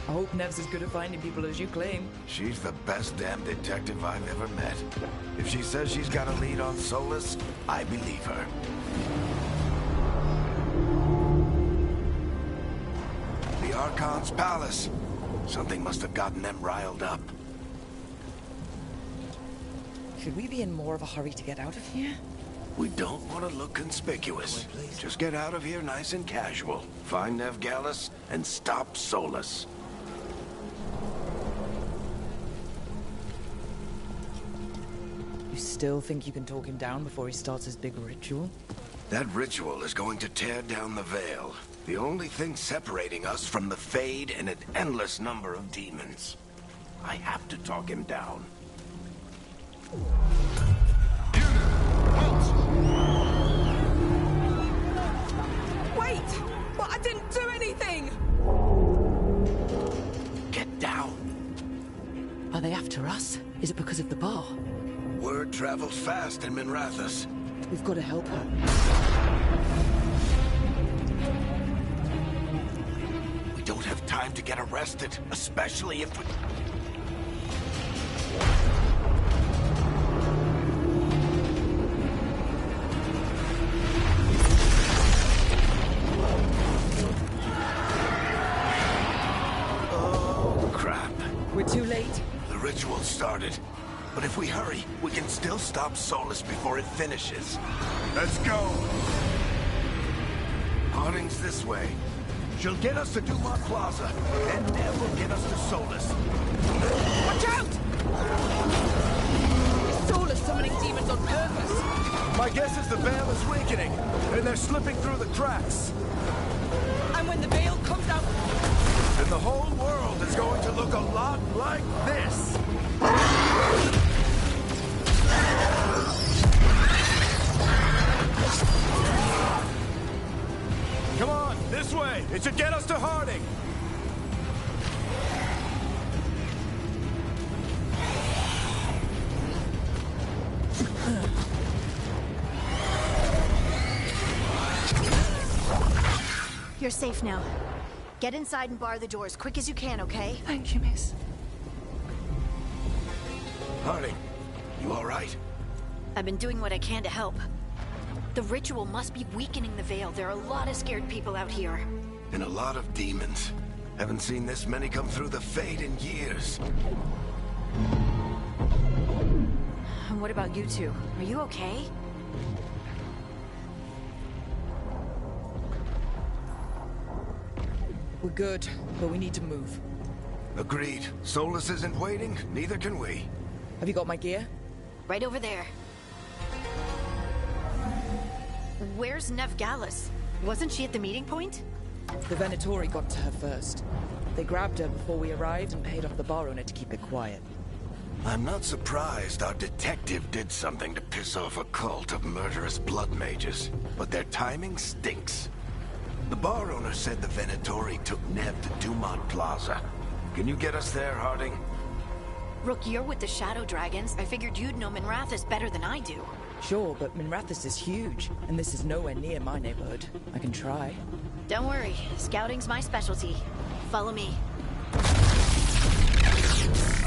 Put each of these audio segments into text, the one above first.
I hope Nev's as good at finding people as you claim. She's the best damn detective I've ever met. If she says she's got a lead on Solus, I believe her. The Archon's palace. Something must have gotten them riled up. Should we be in more of a hurry to get out of here? We don't want to look conspicuous. Just get out of here nice and casual. Find Nev Gallus and stop Solus. You still think you can talk him down before he starts his big ritual? That ritual is going to tear down the Veil. The only thing separating us from the Fade and an endless number of demons. I have to talk him down. Wait! But I didn't do anything! Get down. Are they after us? Is it because of the bar? Word travels fast in Minrathous. We've got to help her. We don't have time to get arrested, especially if we... Oh, crap. We're too late. The ritual started. But if we hurry, we can still stop Solus before it finishes. Let's go! Harding's this way. She'll get us to Dumont Plaza, and Nev will get us to Solus. Watch out! Is Solus summoning demons on purpose? My guess is the Veil is weakening, and they're slipping through the cracks. And when the veil comes out... And the whole world is going to look a lot like this. Come on, this way. It should get us to Harding. You're safe now. Get inside and bar the doors quick as you can, okay? Thank you, miss. Harding, you all right? I've been doing what I can to help. The ritual must be weakening the Veil. There are a lot of scared people out here. And a lot of demons. Haven't seen this many come through the Fade in years. And what about you two? Are you okay? We're good, but we need to move. Agreed. Solus isn't waiting, neither can we. Have you got my gear? Right over there. Where's Nev Gallus? Wasn't she at the meeting point? The Venatori got to her first. They grabbed her before we arrived and paid off the bar owner to keep it quiet. I'm not surprised our detective did something to piss off a cult of murderous blood mages, but their timing stinks. The bar owner said the Venatori took Nev to Dumont Plaza. Can you get us there, Harding? Rook, you're with the Shadow Dragons. I figured you'd know Minrathous better than I do. Sure, but Minrathous is huge, and this is nowhere near my neighborhood. I can try. Don't worry, scouting's my specialty. Follow me.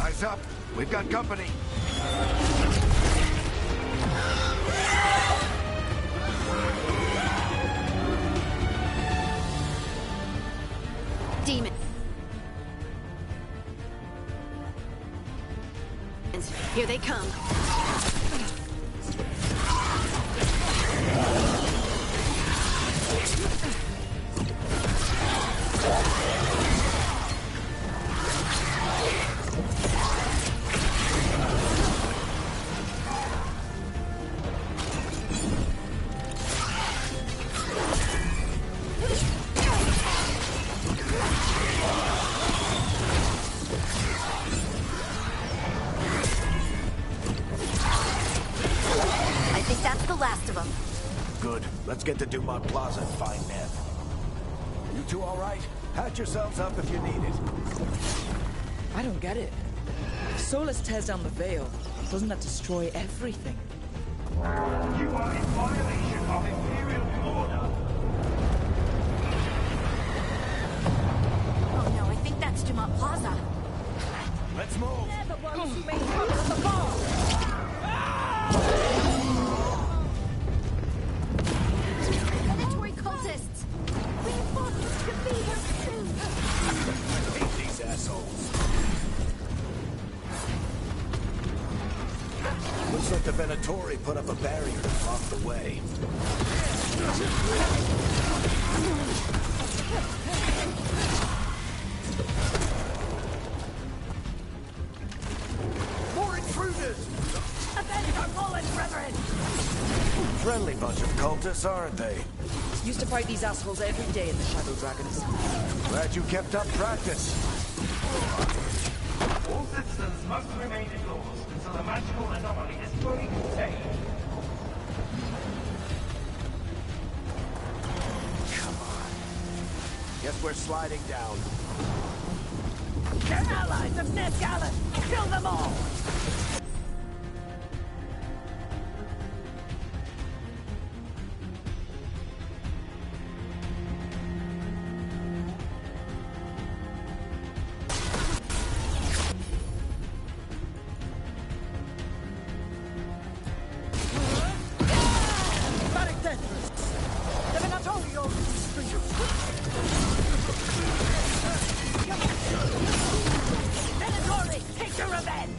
Eyes up. We've got company. Demon. Here they come. Let's get to Dumont Plaza and find Nev. You two all right? Patch yourselves up if you need it. I don't get it. If Solus tears down the Veil, doesn't that destroy everything? You are in violation of Imperial order. Oh no, I think that's Dumont Let's move! They're the ones who made trouble at the bar! Predatory cultists! Reinforcements could be here soon! I hate these assholes. Looks like the Venatori put up a barrier to block the way. More intruders! Avenge our fallen brethren! Friendly bunch of cultists, aren't they? Used to fight these assholes every day in the Shadow Dragons. Glad you kept up practice. All citizens must remain indoors until the magical anomaly is fully contained. Guess we're sliding down. They're allies of Ned Gallus! Kill them all! Venatori, take your revenge!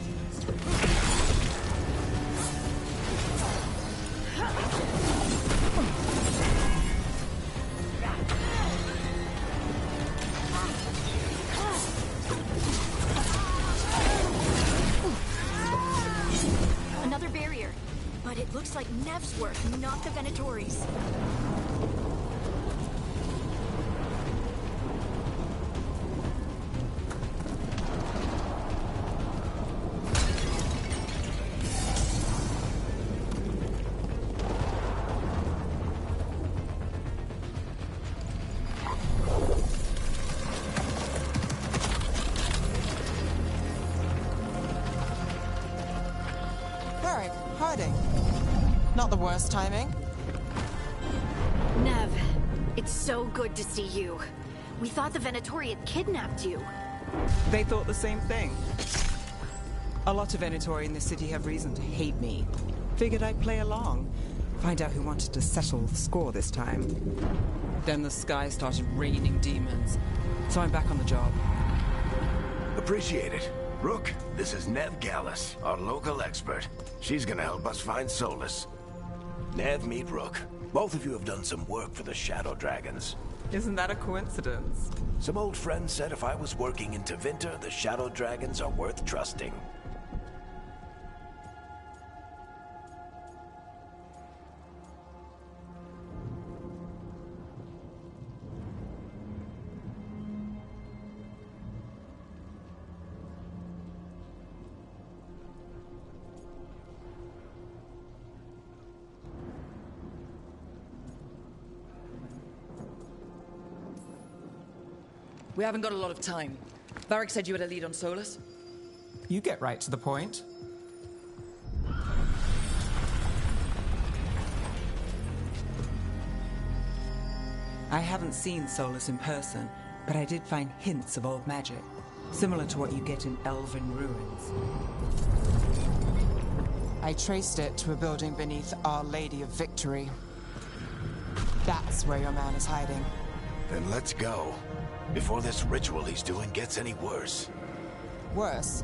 Another barrier. But it looks like Nev's work, not the Venatori's. Varric, hiding. Not the worst timing. Nev, it's so good to see you. We thought the Venatori had kidnapped you. They thought the same thing. A lot of Venatori in this city have reason to hate me. Figured I'd play along. Find out who wanted to settle the score this time. Then the sky started raining demons. So I'm back on the job. Appreciate it. Rook, this is Nev Gallus, our local expert. She's gonna help us find Solus. Nev, meet Rook. Both of you have done some work for the Shadow Dragons. Isn't that a coincidence? Some old friends said if I was working in Tevinter, the Shadow Dragons are worth trusting. We haven't got a lot of time. Varric said you had a lead on Solus. You get right to the point. I haven't seen Solus in person, but I did find hints of old magic, similar to what you get in Elven ruins. I traced it to a building beneath Our Lady of Victory. That's where your man is hiding. Then let's go. Before this ritual he's doing gets any worse. Worse,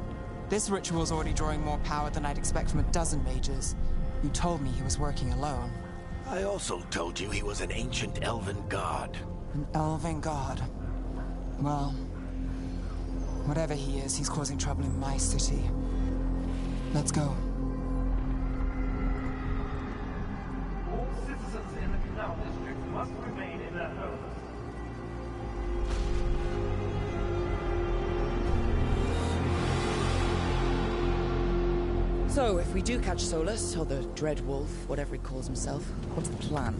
this ritual's already drawing more power than I'd expect from a dozen mages. You told me he was working alone. I also told you he was an ancient elven god. An elven god. Well, whatever he is, he's causing trouble in my city. Let's go. All citizens in the Canal District must remain in their homes. So, if we do catch Solus, or the Dread Wolf, whatever he calls himself, what's the plan?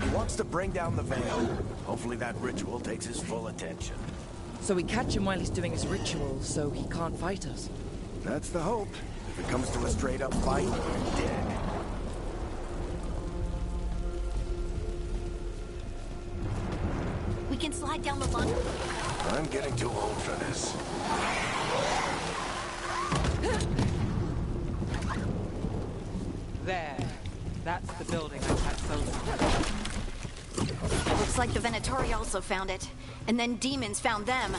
He wants to bring down the veil. Hopefully that ritual takes his full attention. So we catch him while he's doing his ritual, so he can't fight us. That's the hope. If it comes to a straight-up fight, you're dead. We can slide down the lawn. I'm getting too old for this. That's the building I had sold. Looks like the Venatori also found it. And then demons found them.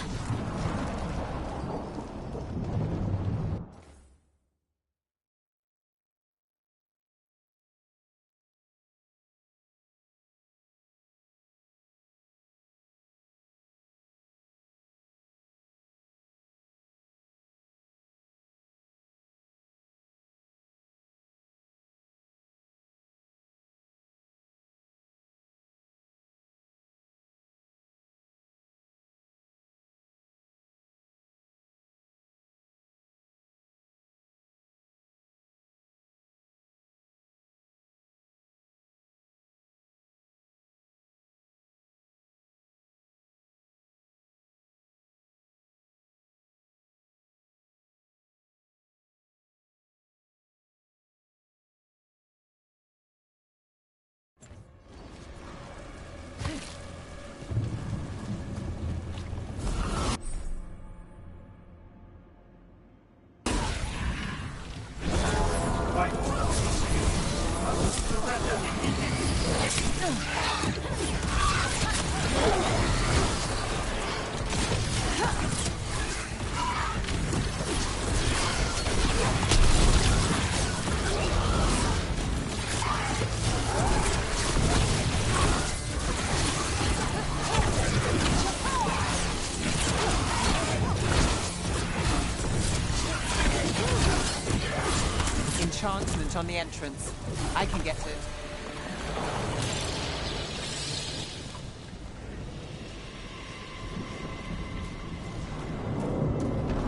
Enchantment on the entrance. I can get it.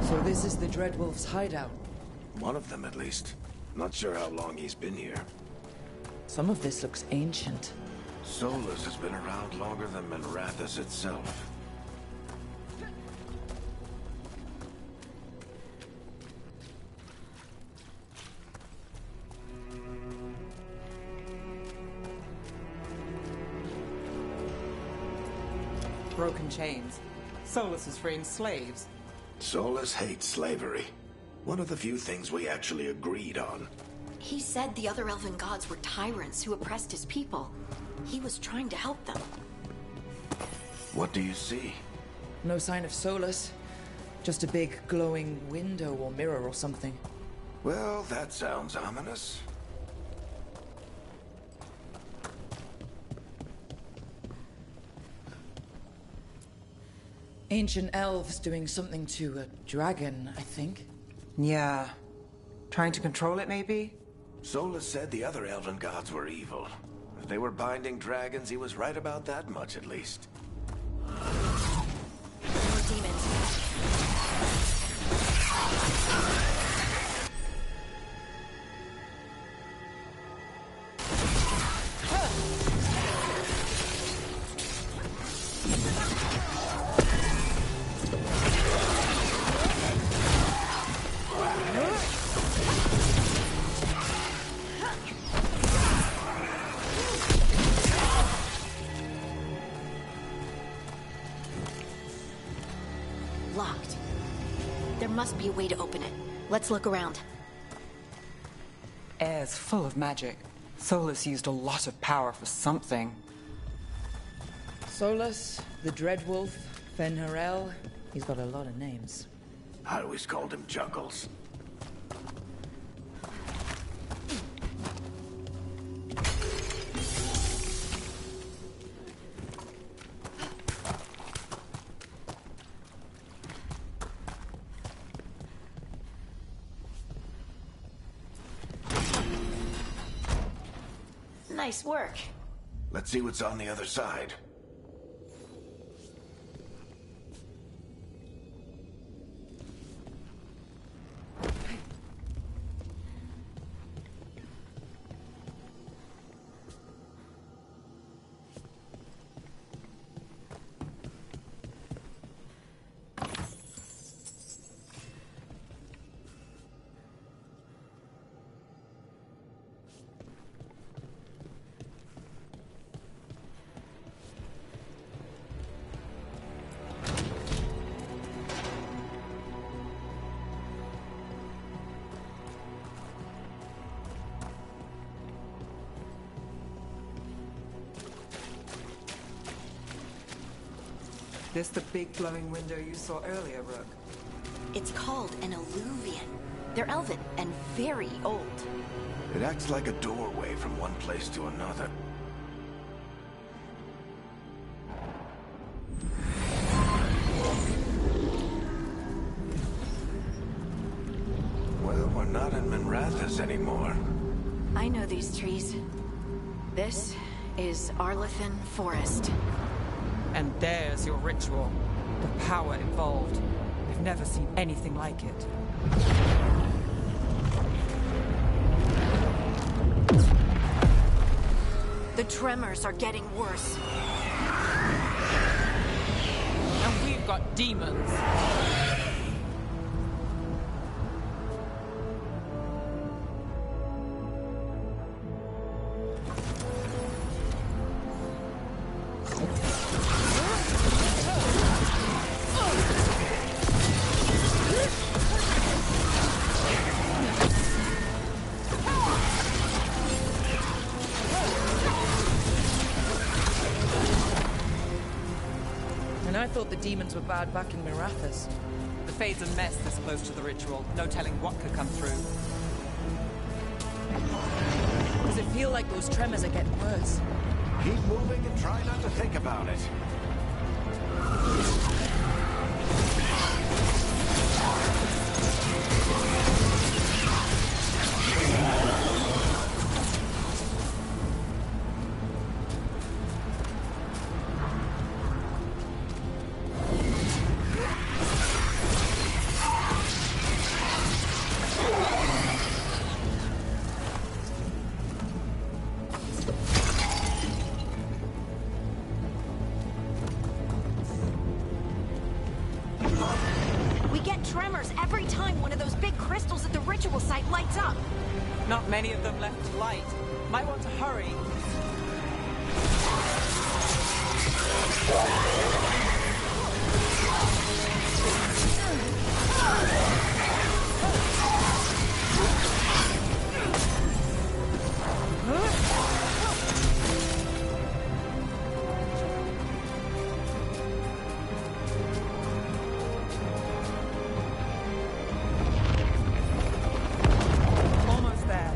So this is the Dreadwolf's hideout. One of them, at least. Not sure how long he's been here. Some of this looks ancient. Solus has been around longer than Minrathous itself. Broken chains. Solus is freeing slaves. Solus hates slavery. One of the few things we actually agreed on. He said the other elven gods were tyrants who oppressed his people. He was trying to help them. What do you see? No sign of Solus. Just a big glowing window or mirror or something. Well, that sounds ominous. Ancient elves doing something to a dragon, I think. Yeah. Trying to control it, maybe? Solus said the other elven gods were evil. If they were binding dragons, he was right about that much, at least. More demons. Locked. There must be a way to open it. Let's look around. Air's full of magic. Solus used a lot of power for something. Solus, the Dreadwolf, Fen'Harel. He's got a lot of names. I always called him Juggles. Nice work. Let's see what's on the other side. This the big glowing window you saw earlier, Rook? It's called an alluvian. They're elven and very old. It acts like a doorway from one place to another. Well, we're not in Minrathous anymore. I know these trees. This is Arlathan Forest. And there's your ritual. The power involved. We've never seen anything like it. The tremors are getting worse. And we've got demons. And I thought the demons were bad back in Minrathous. The Fade's a mess this close to the ritual. No telling what could come through. Does it feel like those tremors are getting worse? Keep moving and try not to think about it. We get tremors every time one of those big crystals at the ritual site lights up. Not many of them left to light. Might want to hurry. Almost there.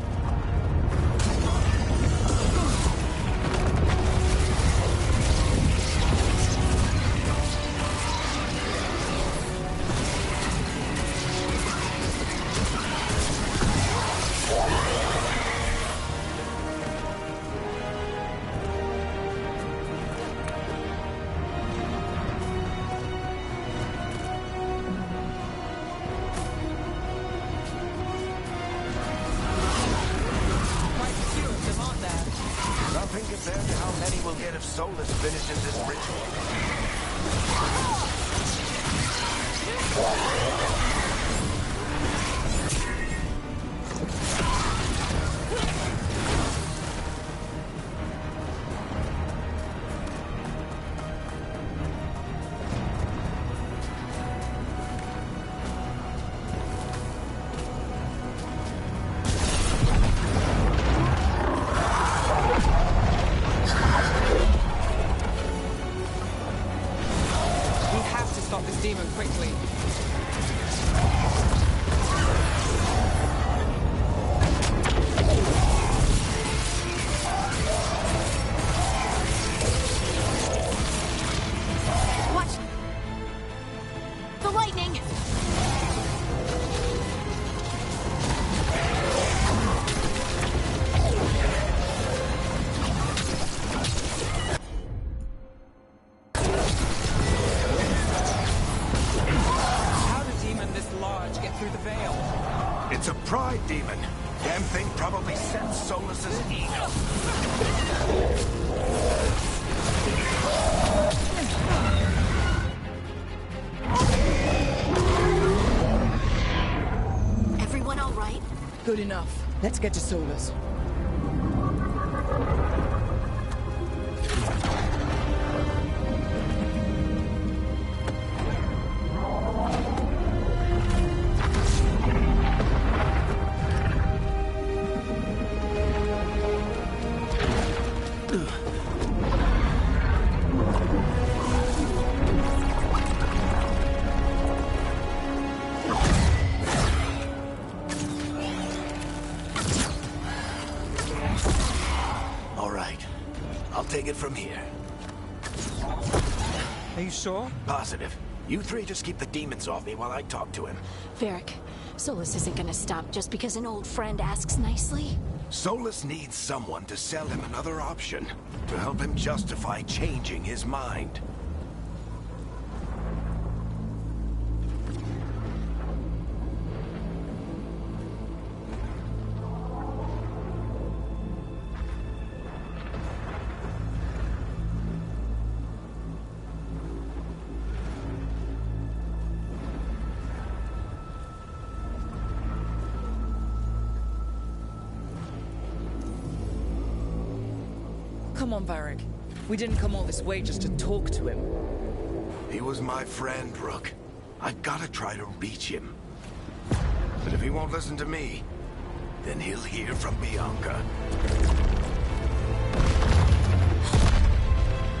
Quite a few of them, aren't there? Nothing compared to how many we'll get if Solus finishes this ritual. We have to stop this demon quickly. Watch! The lightning! How did a demon this large get through the veil? It's a pride demon. Damn thing probably sensed Solus's ego. Everyone all right? Good enough. Let's get to Solus. it from here. Are you sure? Positive. You three just keep the demons off me while I talk to him. Varric, Solus isn't gonna stop just because an old friend asks nicely. Solus needs someone to sell him another option, to help him justify changing his mind. Come on, Varric. We didn't come all this way just to talk to him. He was my friend, Rook. I've gotta try to reach him. But if he won't listen to me, then he'll hear from Bianca.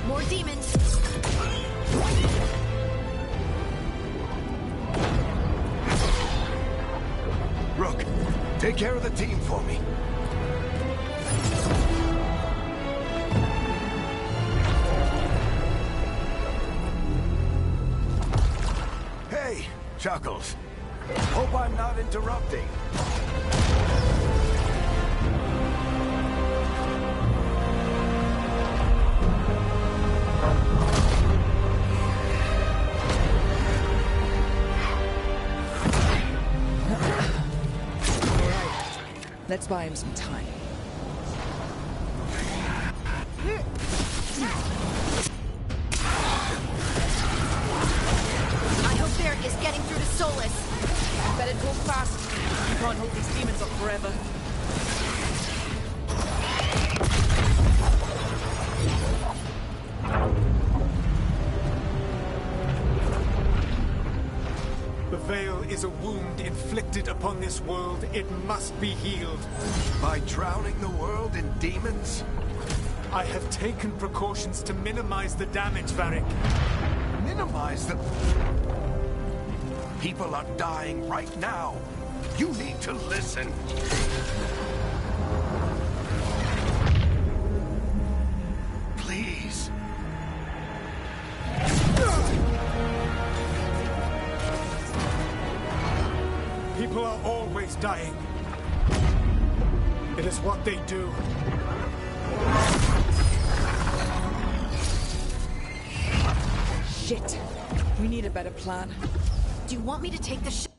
More demons! Rook, take care of the team for me. Hey, Chuckles. Hope I'm not interrupting. Let's buy him some time. I hope Varric is getting through to Solus. Better talk fast. You can't hold these demons up forever. The Veil is a wound inflicted upon this world. It must be healed. By drowning the world in demons? I have taken precautions to minimize the damage, Varric. Minimize the... People are dying right now. You need to listen. Please. People are always dying. It is what they do. Shit. We need a better plan. Do you want me to take the shot?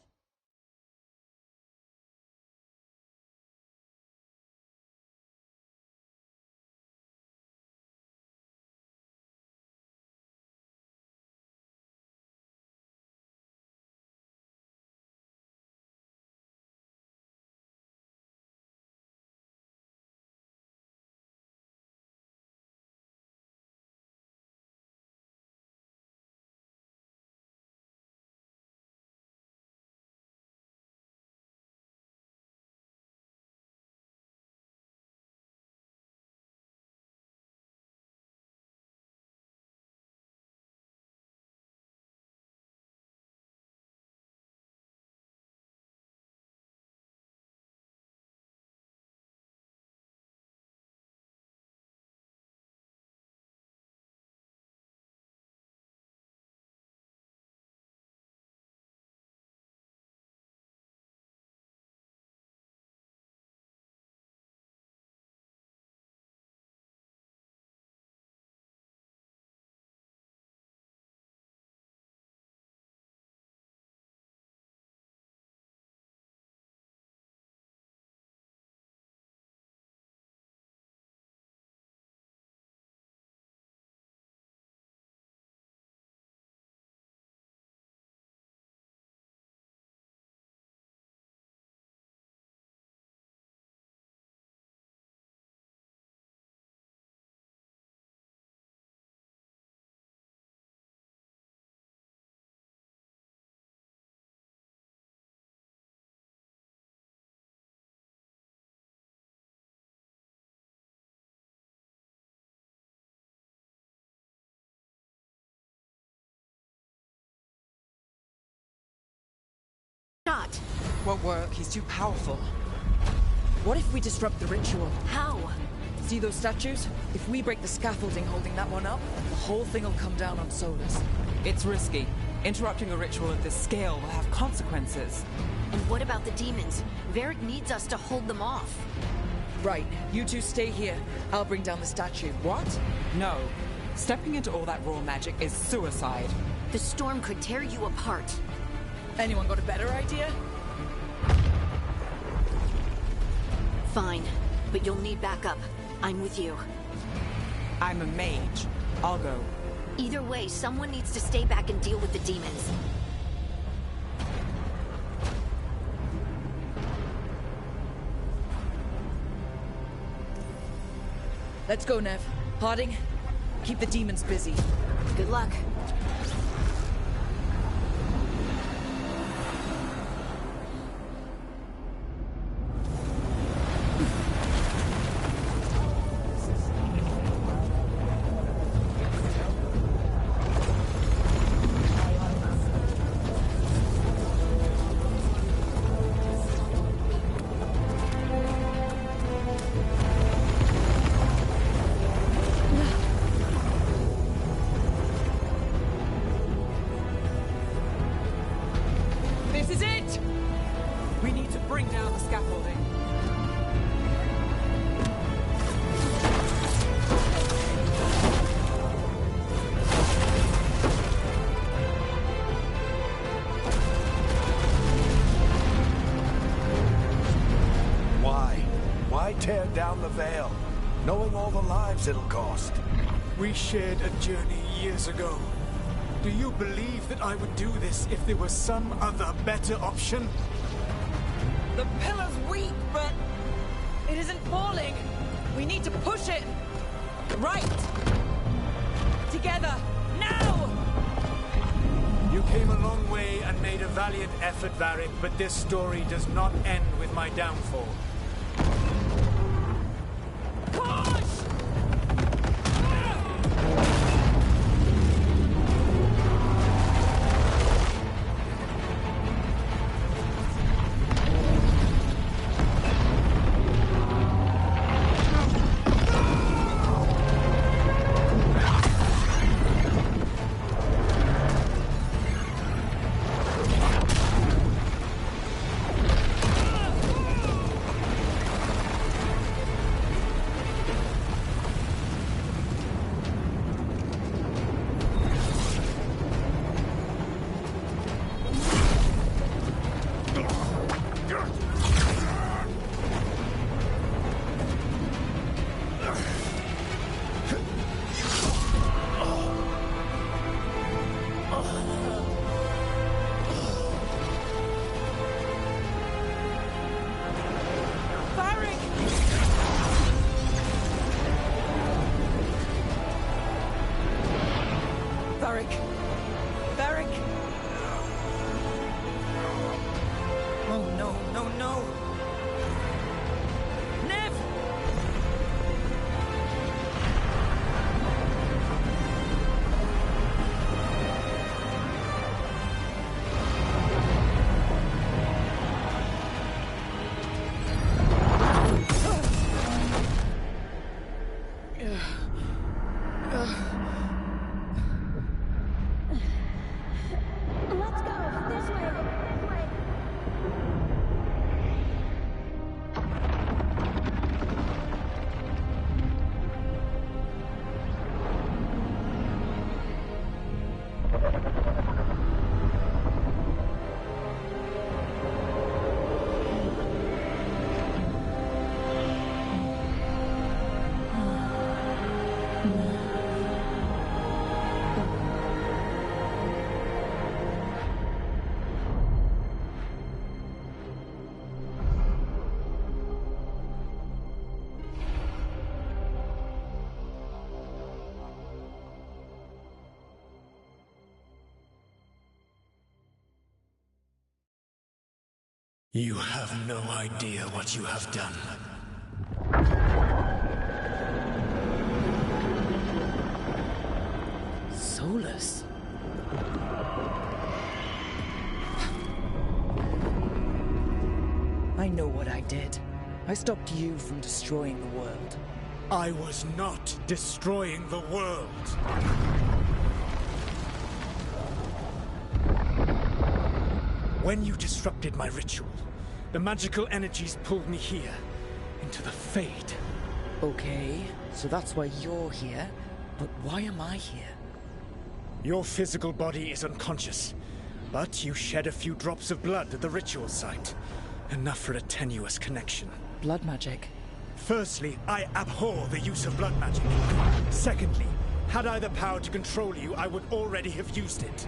Won't work. He's too powerful. What if we disrupt the ritual? How? See those statues? If we break the scaffolding holding that one up, the whole thing will come down on Solus. It's risky. Interrupting a ritual of this scale will have consequences. And what about the demons? Varric needs us to hold them off. Right, you two stay here. I'll bring down the statue. What? No. Stepping into all that raw magic is suicide. The storm could tear you apart. Anyone got a better idea? Fine, but you'll need backup. I'm with you. I'm a mage. I'll go. Either way, someone needs to stay back and deal with the demons. Let's go, Nev. Harding, keep the demons busy. Good luck. This is it! We need to bring down the scaffolding. Why tear down the Veil, knowing all the lives it'll cost? We shared a journey years ago. Do you believe that I would do this if there was some other better option? The pillar's weak, but it isn't falling. We need to push it. Right. Together. Now! You came a long way and made a valiant effort, Varric, but this story does not end with my downfall. Push! Varric! Varric! Oh no, no, no! Nev! Let's go! This way! This way! You have no idea what you have done. Solus? I know what I did. I stopped you from destroying the world. I was not destroying the world. When you disrupted my ritual, the magical energies pulled me here, into the Fade. Okay, so that's why you're here. But why am I here? Your physical body is unconscious, but you shed a few drops of blood at the ritual site. Enough for a tenuous connection. Blood magic. Firstly, I abhor the use of blood magic. Secondly, had I the power to control you, I would already have used it.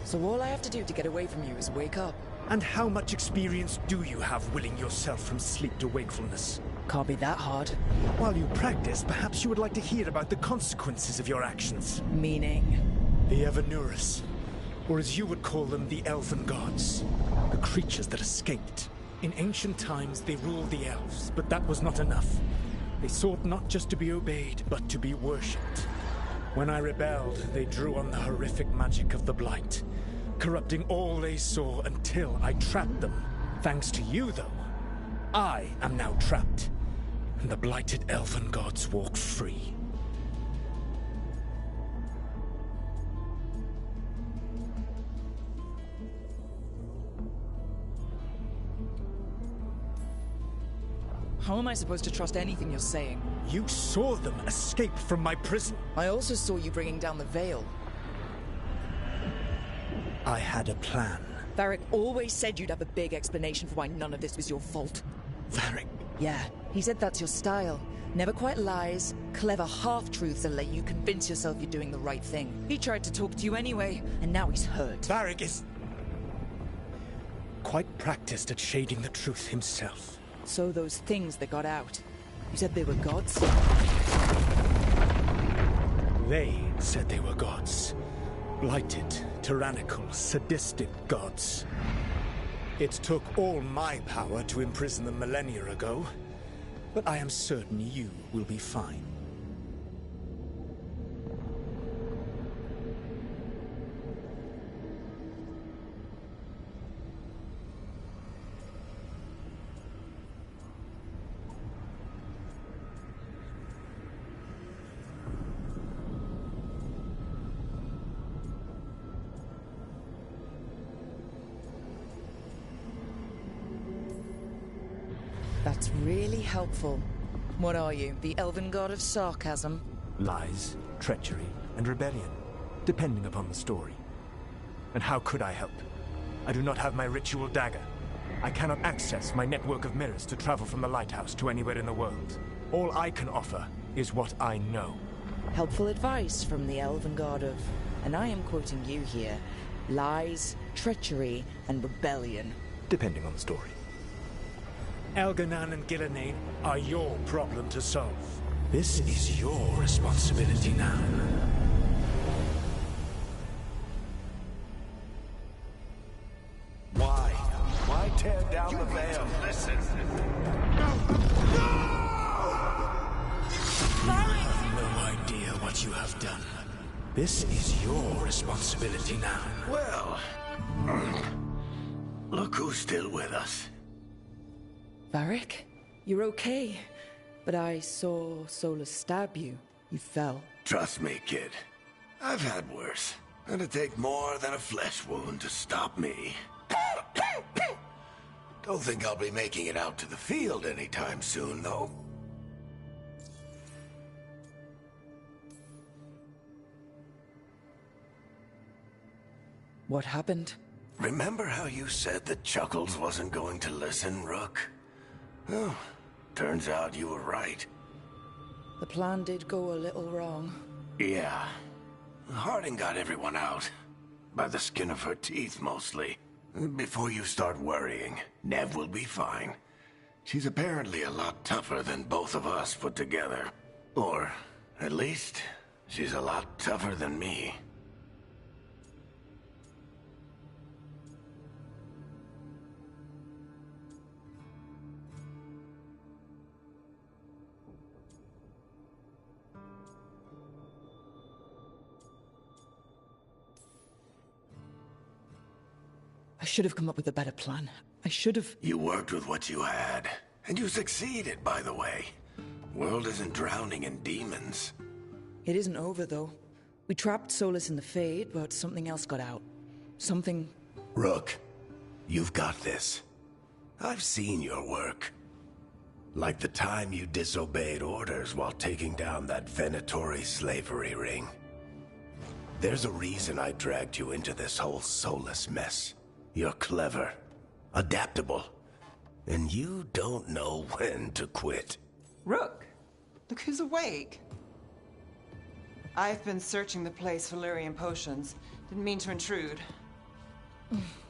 So all I have to do to get away from you is wake up. And how much experience do you have willing yourself from sleep to wakefulness? Can't be that hard. While you practice, perhaps you would like to hear about the consequences of your actions. Meaning? The Evanurus, or as you would call them, the Elven Gods. The creatures that escaped. In ancient times, they ruled the elves, but that was not enough. They sought not just to be obeyed, but to be worshipped. When I rebelled, they drew on the horrific magic of the Blight, corrupting all they saw until I trapped them. Thanks to you, though, I am now trapped, and the blighted Elven Gods walk free. How am I supposed to trust anything you're saying? You saw them escape from my prison. I also saw you bringing down the veil. I had a plan. Varric always said you'd have a big explanation for why none of this was your fault. Varric. Yeah, he said that's your style. Never quite lies, clever half-truths that let you convince yourself you're doing the right thing. He tried to talk to you anyway, and now he's hurt. Varric is quite practiced at shading the truth himself. So those things that got out, you said they were gods? They said they were gods. Blighted, tyrannical, sadistic gods. It took all my power to imprison them millennia ago, but I am certain you will be fine. That's really helpful. What are you, the Elven God of Sarcasm? Lies, treachery, and rebellion, depending upon the story. And how could I help? I do not have my ritual dagger. I cannot access my network of mirrors to travel from the lighthouse to anywhere in the world. All I can offer is what I know. Helpful advice from the Elven God of, and I am quoting you here, lies, treachery, and rebellion. Depending on the story. Elganan and Gillenane are your problem to solve. This is your responsibility now. Why? Why tear down the veil? Listen. You have no idea what you have done. This is your responsibility now. Well, look who's still with us. Varric, you're okay. But I saw Solus stab you. You fell. Trust me, kid. I've had worse. It'd take more than a flesh wound to stop me. Don't think I'll be making it out to the field anytime soon, though. What happened? Remember how you said that Chuckles wasn't going to listen, Rook? Well, turns out you were right. The plan did go a little wrong. Yeah. Harding got everyone out. By the skin of her teeth, mostly. Before you start worrying, Nev will be fine. She's apparently a lot tougher than both of us put together. Or, at least, she's a lot tougher than me. I should have come up with a better plan. I should have... You worked with what you had. And you succeeded, by the way. World isn't drowning in demons. It isn't over, though. We trapped Solus in the Fade, but something else got out. Something... Rook, you've got this. I've seen your work. Like the time you disobeyed orders while taking down that Venatori slavery ring. There's a reason I dragged you into this whole Solus mess. You're clever, adaptable, and you don't know when to quit. Rook, look who's awake. I've been searching the place for Lyrian potions. Didn't mean to intrude.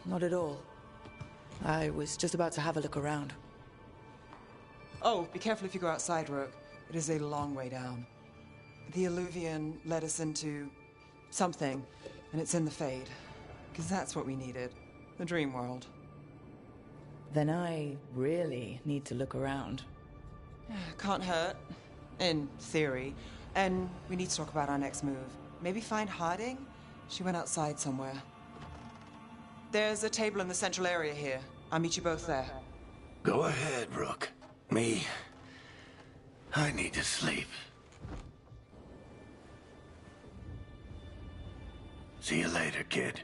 Not at all. I was just about to have a look around. Oh, be careful if you go outside, Rook. It is a long way down. The Illuvian led us into something, and it's in the Fade. Because that's what we needed. The dream world. Then I really need to look around. Can't hurt. In theory. And we need to talk about our next move. Maybe find Harding? She went outside somewhere. There's a table in the central area here. I'll meet you both there. Go ahead, Rook. I need to sleep. See you later, kid.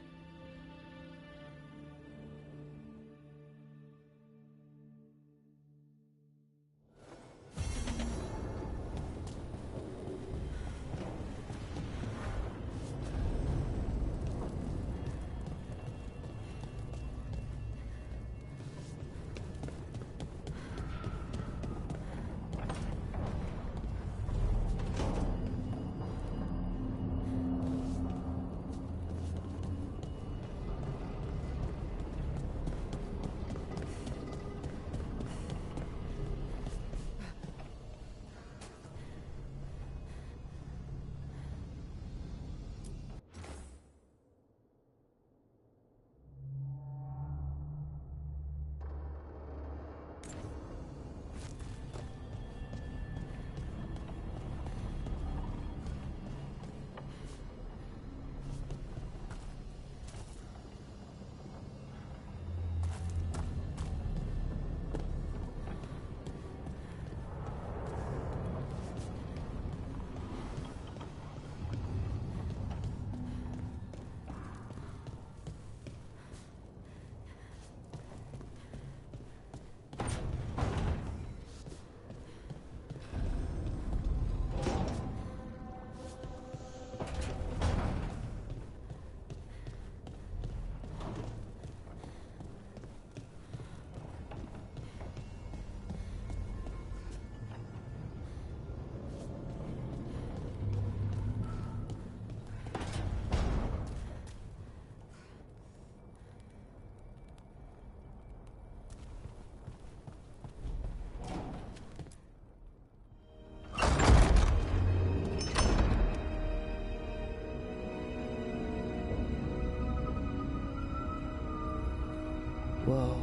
Whoa.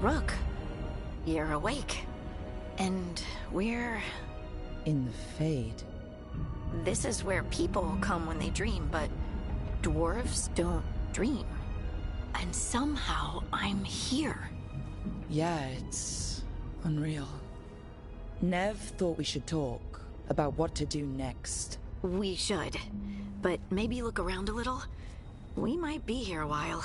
Rook, you're awake. And we're... In the Fade. This is where people come when they dream, but dwarves don't dream. And somehow I'm here. Yeah, it's unreal. Nev thought we should talk about what to do next. We should. But maybe look around a little. We might be here a while.